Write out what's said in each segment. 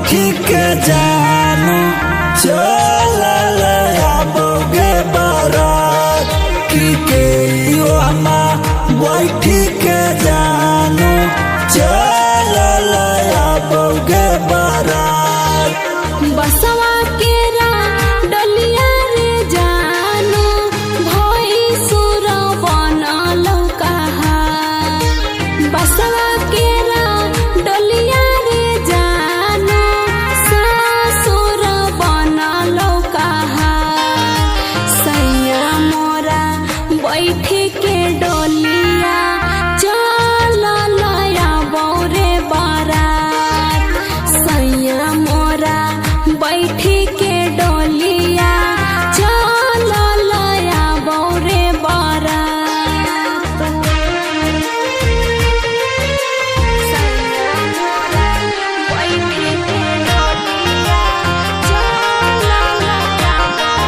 बैठी के जानू चल आबोगे बारात के हमा बैठी के जानू चल आबोगे बारात। बसवा केरा डलिया रे जानू भई सुर बनल कहा। बसवा केरा डलिया रे जानू ससुर बनल कहा। सैया मोरा बैठी के डोलिया चल आबोरे बारात। सैया मोरा बैठी के डोलिया चल आबोरे बारात। सैया मोरा बैठी के डोलिया चल आबोरे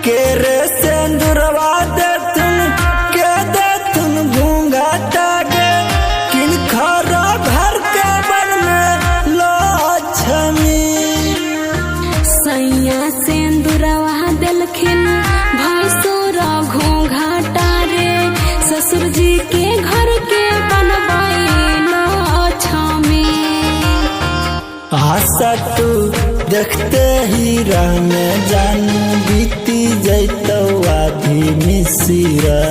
केरे सिंदूरवा देथुन के देथुन घूंघटा गे किन खरा घर के बन में लक्ष्मी। सैया सिंदूरवा देलखिन भैंसुर घूंघटा रे ससुर जी के घर के बनबैल छमी। आशा तू देखते ही रंग जानू बीती जैतो आधी मिसिरा।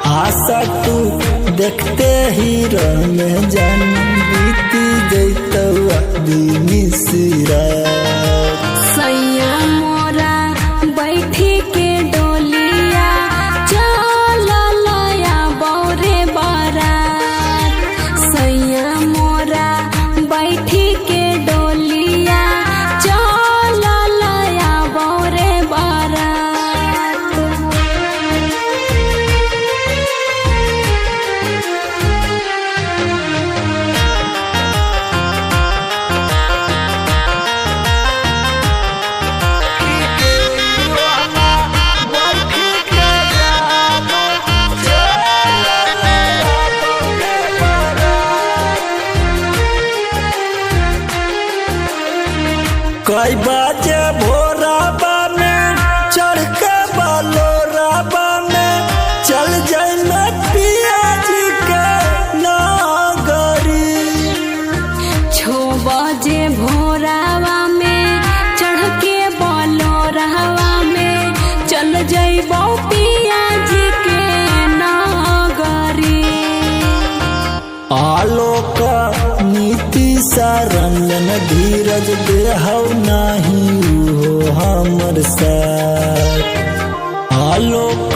आशा तू देखते ही रंग जानू बीती जैतो आधी मिसिरा। सैया मोरा बैठी के डोलिया चल आबोरे बारात। सैया मोरा बैठी के डोलिया चल आबोरे बारात। कई बाजे भोराबा में चढ़ के बालोराबा में चल जाए पिया जी के नागरी। 6 बजे भोरावा में चढ़ के बलोरहवा में चल जइबो पिया जी के नगरी। आलोक नीति सारंगन धीरज देहौ नाही हो हमर साथ। आलोक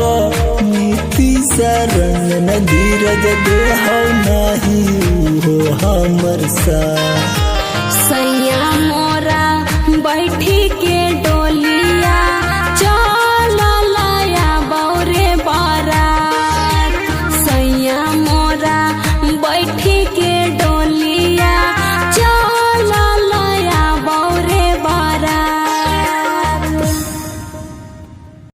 नीति सारंगन धीरज देहौ नाही हो हमर साथ। सैया